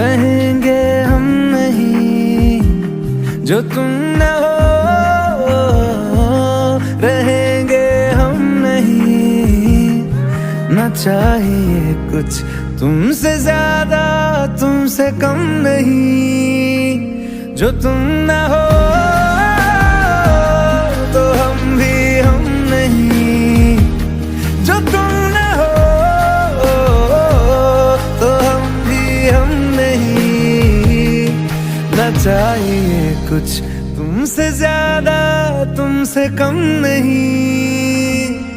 रहेंगे हम नहीं जो तुम न हो, रहेंगे हम नहीं। न चाहिए कुछ तुमसे ज्यादा, तुमसे कम नहीं। जो तुम न हो तो हम भी हम नहीं। जो तुम न हो तो हम भी हम नहीं। न चाहिए कुछ तुमसे ज्यादा, तुमसे कम नहीं।